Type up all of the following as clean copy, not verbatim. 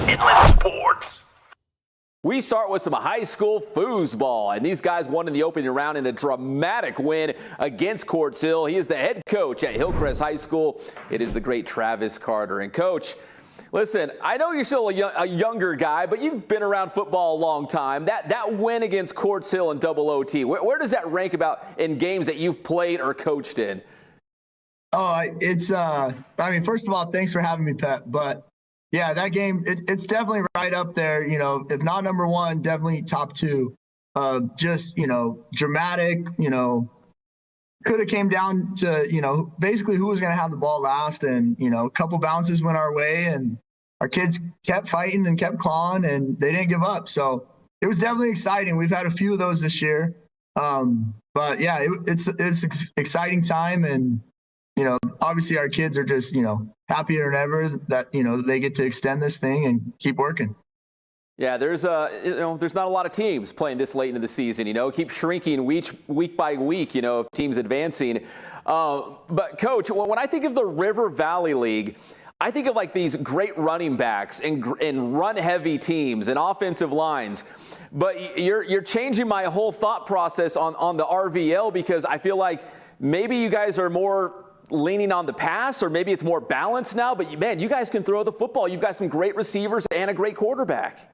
Inland Sports. We start with some high school foosball, and these guys won in the opening round in a dramatic win against Quartz Hill. He is the head coach at Hillcrest High School. It is the great Travis Carter. And Coach, listen, I know you're still a younger guy, but you've been around football a long time. That win against Quartz Hill in double OT, where does that rank about in games that you've played or coached in? Oh, it's I mean, first of all, thanks for having me, Pep. But yeah, that game, it's definitely right up there. You know, if not number one, definitely top two. Just, dramatic, could have came down to, basically who was going to have the ball last. And, a couple bounces went our way and our kids kept fighting and kept clawing and they didn't give up. So it was definitely exciting. We've had a few of those this year. But yeah, it's exciting time. And, obviously our kids are just, happier than ever that, they get to extend this thing and keep working. Yeah, there's not a lot of teams playing this late into the season, keep shrinking week by week, of teams advancing. But Coach, when I think of the River Valley League, I think of like these great running backs and run heavy teams and offensive lines. But you're changing my whole thought process on the RVL, because I feel like maybe you guys are more leaning on the pass, or maybe it's more balanced now, but man, you guys can throw the football. You've got some great receivers and a great quarterback.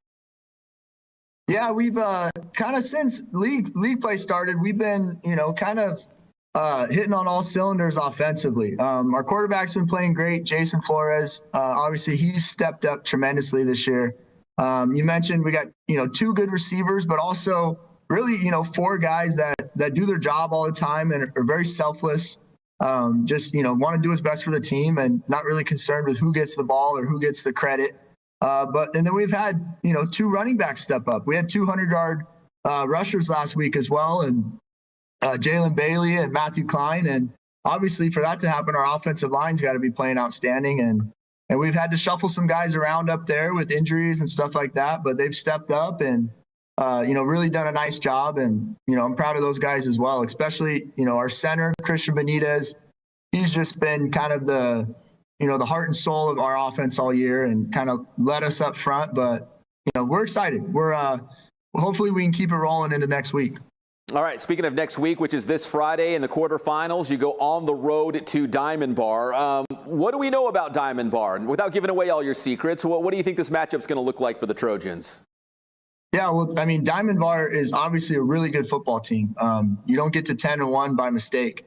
Yeah, we've kind of since league play started, we've been, kind of hitting on all cylinders offensively. Our quarterback's been playing great. Jason Flores, obviously he's stepped up tremendously this year. You mentioned we got, two good receivers, but also really, four guys that do their job all the time and are very selfless. Just, want to do what's best for the team and not really concerned with who gets the ball or who gets the credit. And then we've had, two running backs step up. We had 200-yard rushers last week as well, and Jalen Bailey and Matthew Klein. And obviously for that to happen, our offensive line's got to be playing outstanding. And we've had to shuffle some guys around up there with injuries and stuff like that, but they've stepped up and, really done a nice job. And, I'm proud of those guys as well, especially, our center, Christian Benitez. He's just been kind of the heart and soul of our offense all year and kind of led us up front. But, we're excited. We're hopefully we can keep it rolling into next week. All right. Speaking of next week, which is this Friday in the quarterfinals, you go on the road to Diamond Bar. What do we know about Diamond Bar? And without giving away all your secrets, what do you think this matchup's going to look like for the Trojans? Yeah, well, I mean, Diamond Bar is obviously a really good football team. You don't get to 10-1 by mistake.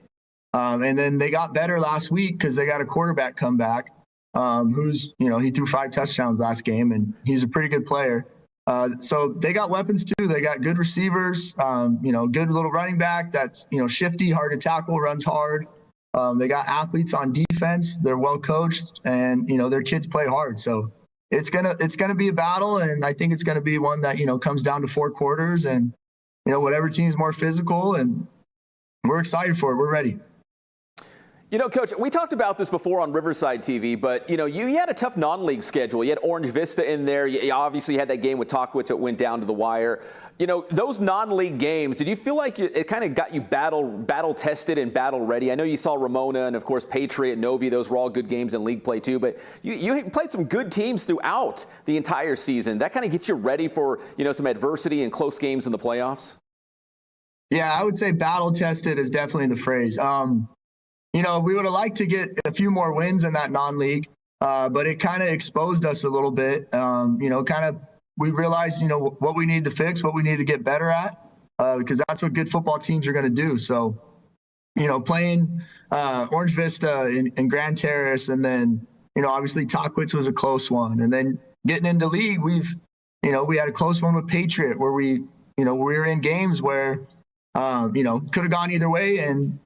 And then they got better last week because they got a quarterback come back who's, he threw 5 touchdowns last game, and he's a pretty good player. So they got weapons too. They got good receivers, good little running back that's, shifty, hard to tackle, runs hard. They got athletes on defense. They're well coached, and, their kids play hard. So it's gonna be a battle, and I think it's gonna be one that, comes down to 4 quarters, and, whatever team's more physical, and we're excited for it. We're ready. Coach, we talked about this before on Riverside TV, but, you had a tough non-league schedule. You had Orange Vista in there. You obviously had that game with Talkwitz that went down to the wire. Those non-league games, did you feel like it kind of got you battle tested and battle ready? I know you saw Ramona and, of course, Patriot, Novi. Those were all good games in league play, too. But you played some good teams throughout the entire season. That kind of gets you ready for, some adversity and close games in the playoffs? Yeah, I would say battle tested is definitely the phrase. We would have liked to get a few more wins in that non-league, but it kind of exposed us a little bit. We realized, what we need to fix, what we need to get better at, because that's what good football teams are going to do. So, playing Orange Vista and Grand Terrace, and then, obviously Talkwitz was a close one. And then getting into league, we had a close one with Patriot where we were in games where, could have gone either way. And,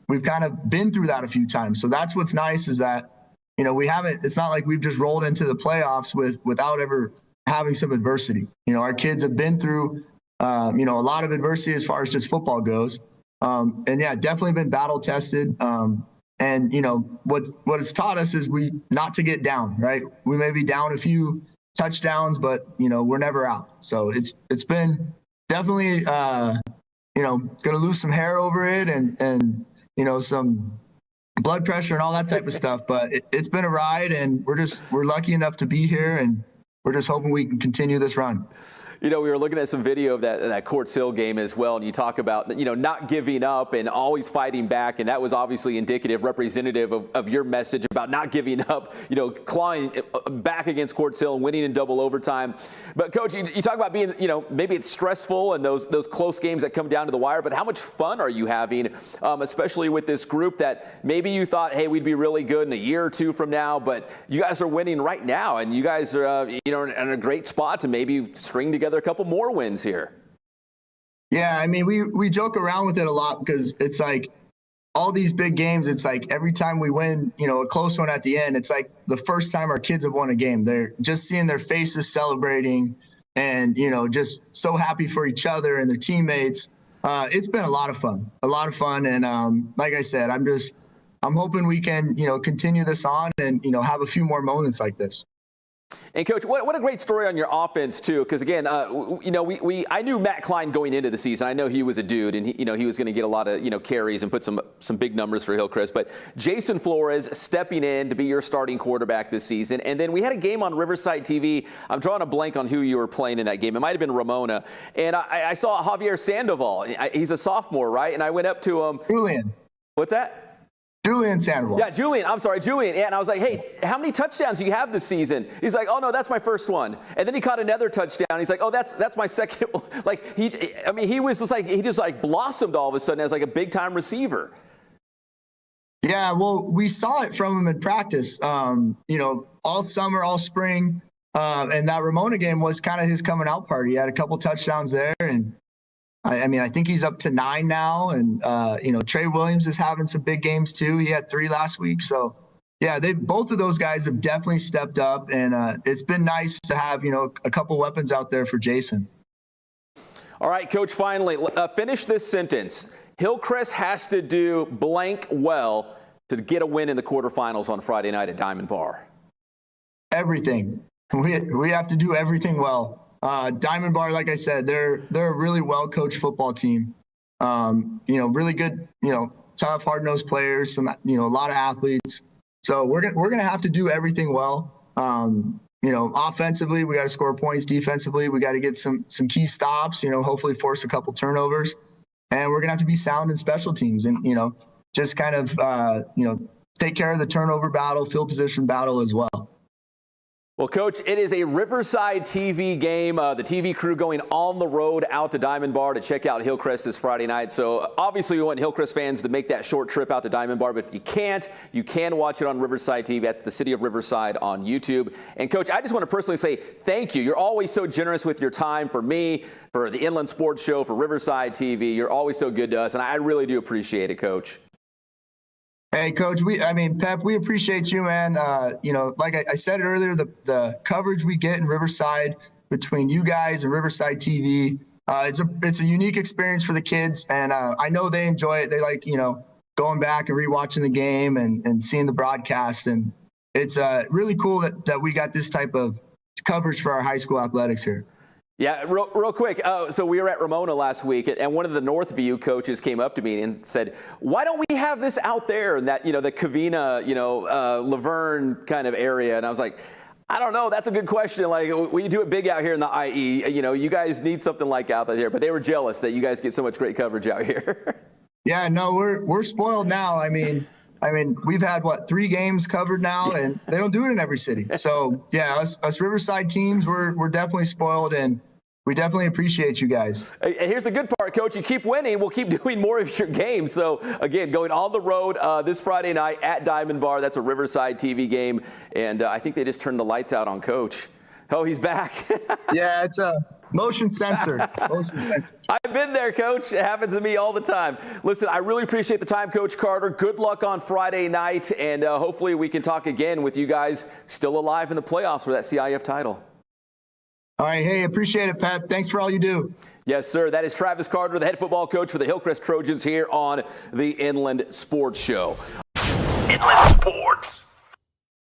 we've kind of been through that a few times. So that's what's nice is that, it's not like we've just rolled into the playoffs without ever having some adversity. Our kids have been through, a lot of adversity as far as just football goes. And yeah, definitely been battle tested. And what it's taught us is not to get down, right? We may be down a few touchdowns, but we're never out. So it's been definitely, going to lose some hair over it and some blood pressure and all that type of stuff. But it's been a ride, and we're lucky enough to be here, and we're just hoping we can continue this run. You know, we were looking at some video of that Quartz Hill game as well, and you talk about, you know, not giving up and always fighting back, and that was obviously indicative, representative of your message about not giving up, you know, clawing back against Quartz Hill and winning in double overtime. But, Coach, you talk about being, you know, maybe it's stressful and those close games that come down to the wire, but how much fun are you having, especially with this group that maybe you thought, hey, we'd be really good in a year or two from now, but you guys are winning right now, and you guys are, you know, in a great spot to maybe string together a couple more wins here. Yeah, I mean, we joke around with it a lot because it's like all these big games, it's like every time we win, you know, a close one at the end, it's like the first time our kids have won a game. They're just seeing their faces celebrating and, you know, just so happy for each other and their teammates. It's been a lot of fun. And like I said, I'm hoping we can, you know, continue this on and, you know, have a few more moments like this. And Coach, what a great story on your offense too, because again, you know, I knew Matt Klein going into the season. I know he was a dude, and he was going to get a lot of, you know, carries and put some big numbers for Hillcrest. But Jason Flores stepping in to be your starting quarterback this season, and then we had a game on Riverside TV. I'm drawing a blank on who you were playing in that game. It might have been Ramona, and I saw Javier Sandoval. He's a sophomore, right? And I went up to him. Julian. What's that? Julian Sandoval. Yeah, Julian. I'm sorry, Julian. Yeah, and I was like, hey, how many touchdowns do you have this season? He's like, oh, no, that's my first one. And then he caught another touchdown. He's like, oh, that's my second one. Like, he was just like, he just like blossomed all of a sudden as like a big-time receiver. Yeah, well, we saw it from him in practice, you know, all summer, all spring. And that Ramona game was kind of his coming out party. He had a couple touchdowns there, and I mean, I think he's up to 9 now, and you know, Trey Williams is having some big games too. He had 3 last week, so yeah, both of those guys have definitely stepped up, and it's been nice to have, you know, a couple weapons out there for Jason. All right, Coach. Finally, finish this sentence. Hillcrest has to do blank well to get a win in the quarterfinals on Friday night at Diamond Bar. Everything. We have to do everything well. Diamond Bar, like I said, they're a really well-coached football team. You know, really good, you know, tough, hard-nosed players, some, you know, a lot of athletes. So we're gonna have to do everything well. You know, offensively, we got to score points. Defensively, we got to get some key stops. You know, hopefully force a couple turnovers, and we're gonna have to be sound in special teams, and, you know, just kind of you know, take care of the turnover battle, field position battle as well. Well, Coach, it is a Riverside TV game. The TV crew going on the road out to Diamond Bar to check out Hillcrest this Friday night. So obviously we want Hillcrest fans to make that short trip out to Diamond Bar. But if you can't, you can watch it on Riverside TV. That's the City of Riverside on YouTube. And Coach, I just want to personally say thank you. You're always so generous with your time for me, for the Inland Sports Show, for Riverside TV. You're always so good to us, and I really do appreciate it, Coach. Hey, Coach, Pep, we appreciate you, man. You know, like I said earlier, the coverage we get in Riverside between you guys and Riverside TV, it's a unique experience for the kids, and I know they enjoy it. They like, you know, going back and rewatching the game and seeing the broadcast, and it's really cool that we got this type of coverage for our high school athletics here. Yeah, real quick. So we were at Ramona last week, and one of the Northview coaches came up to me and said, "Why don't we have this out there in that, you know, the Covina, you know, Laverne kind of area?" And I was like, I don't know. That's a good question. Like, we do it big out here in the IE. You know, you guys need something like out there. But they were jealous that you guys get so much great coverage out here. Yeah, no, we're spoiled now. I mean, we've had 3 games covered now, and they don't do it in every city. So yeah, us Riverside teams, we're definitely spoiled, and we definitely appreciate you guys. And here's the good part, Coach. You keep winning, we'll keep doing more of your games. So, again, going on the road this Friday night at Diamond Bar. That's a Riverside TV game. And I think they just turned the lights out on Coach. Oh, he's back. Yeah, it's a motion sensor. Motion sensor. I've been there, Coach. It happens to me all the time. Listen, I really appreciate the time, Coach Carter. Good luck on Friday night. And hopefully we can talk again with you guys still alive in the playoffs for that CIF title. All right. Hey, appreciate it, Pep. Thanks for all you do. Yes, sir. That is Travis Carter, the head football coach for the Hillcrest Trojans here on the Inland Sports Show. Inland Sports.